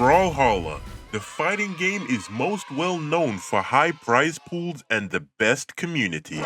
Brawlhalla. The fighting game is most well known for high prize pools and the best community.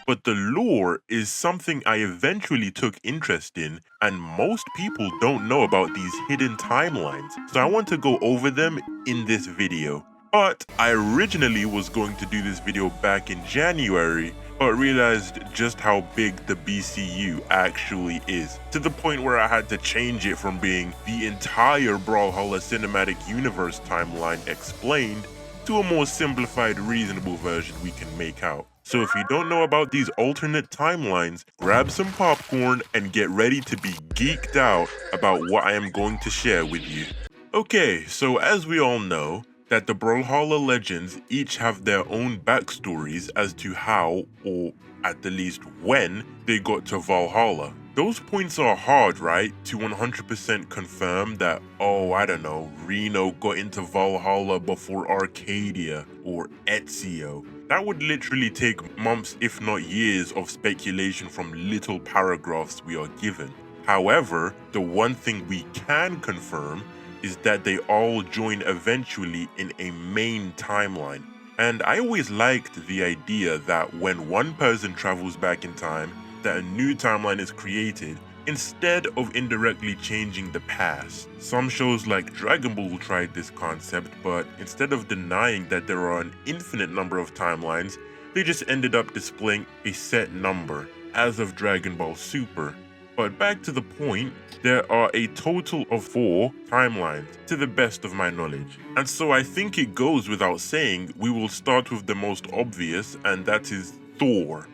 But the lore is something I eventually took interest in, and most people don't know about these hidden timelines, so I want to go over them in this video. But I originally was going to do this video back in January, but realized just how big the BCU actually is, to the point where I had to change it from being the entire Brawlhalla cinematic universe timeline explained to a more simplified, reasonable version we can make out. So if you don't know about these alternate timelines, grab some popcorn and get ready to be geeked out about what I am going to share with you. Okay, so as we all know, that the Brawlhalla legends each have their own backstories as to how, or at the least when, they got to Valhalla. Those points are hard, right? To 100% confirm that, oh, I don't know, Reno got into Valhalla before Arcadia or Ezio. That would literally take months if not years of speculation from little paragraphs we are given. However, the one thing we can confirm is that they all join eventually in a main timeline. And I always liked the idea that when one person travels back in time, that a new timeline is created instead of indirectly changing the past. Some shows like Dragon Ball tried this concept, but instead of denying that there are an infinite number of timelines, they just ended up displaying a set number, as of Dragon Ball Super. But back to the point, there are a total of 4 timelines, to the best of my knowledge. And so I think it goes without saying we will start with the most obvious, and that is Thor,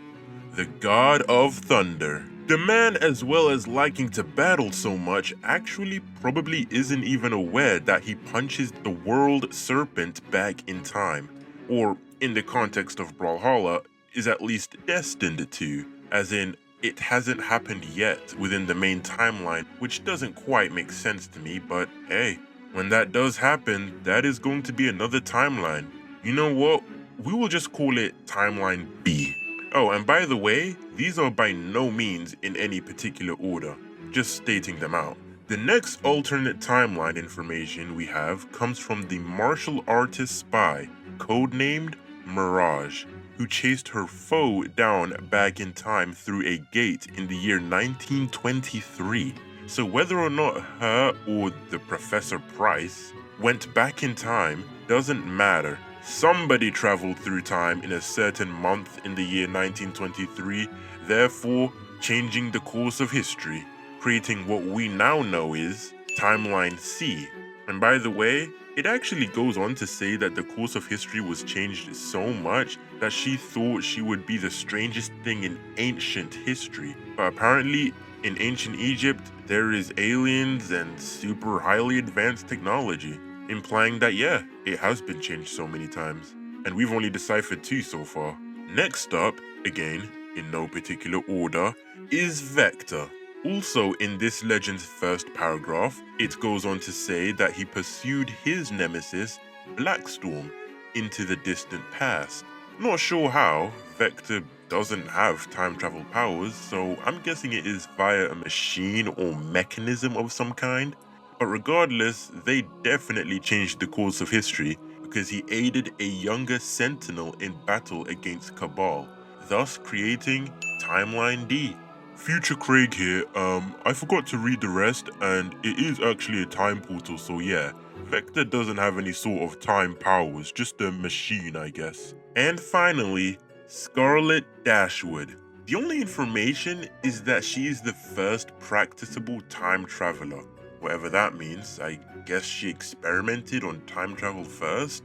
the god of thunder. The man, as well as liking to battle so much, actually probably isn't even aware that he punches the world serpent back in time, or in the context of Brawlhalla, is at least destined to, as in it hasn't happened yet within the main timeline, which doesn't quite make sense to me, but hey, when that does happen, that is going to be another timeline. You know what? We will just call it Timeline B. Oh, and by the way, these are by no means in any particular order, just stating them out. The next alternate timeline information we have comes from the martial artist spy, codenamed Mirage, who chased her foe down back in time through a gate in the year 1923. So whether or not her or the Professor Price went back in time doesn't matter. Somebody traveled through time in a certain month in the year 1923, therefore changing the course of history, creating what we now know is Timeline C. And by the way, it actually goes on to say that the course of history was changed so much that she thought she would be the strangest thing in ancient history. But apparently, in ancient Egypt, there is aliens and super highly advanced technology, implying that yeah, it has been changed so many times. And we've only deciphered 2 so far. Next up, again, in no particular order, is Vector. Also in this legend's first paragraph, it goes on to say that he pursued his nemesis, Blackstorm, into the distant past. Not sure how, Vector doesn't have time travel powers, so I'm guessing it is via a machine or mechanism of some kind. But regardless, they definitely changed the course of history because he aided a younger Sentinel in battle against Cabal, thus creating Timeline D. Future Craig here, I forgot to read the rest, and it is actually a time portal, so yeah, Vector doesn't have any sort of time powers, just a machine, I guess. And finally, Scarlet Dashwood. The only information is that she is the first practicable time traveler. Whatever that means, I guess she experimented on time travel first,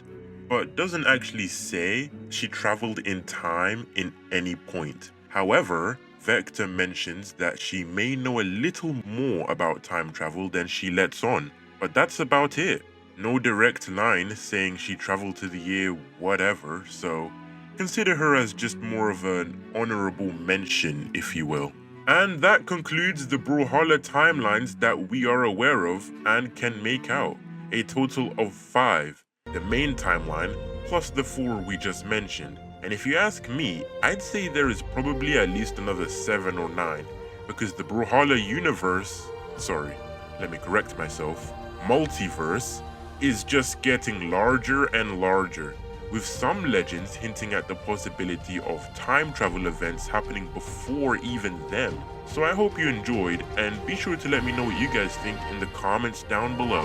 but doesn't actually say she traveled in time in any point. However, Vector mentions that she may know a little more about time travel than she lets on, but that's about it. No direct line saying she traveled to the year whatever, so consider her as just more of an honorable mention, if you will. And that concludes the Brawlhalla timelines that we are aware of and can make out. A total of 5, the main timeline, plus the 4 we just mentioned. And if you ask me, I'd say there is probably at least another 7 or 9, because the Brawlhalla universe, let me correct myself, multiverse, is just getting larger and larger, with some legends hinting at the possibility of time travel events happening before even them. So I hope you enjoyed, and be sure to let me know what you guys think in the comments down below.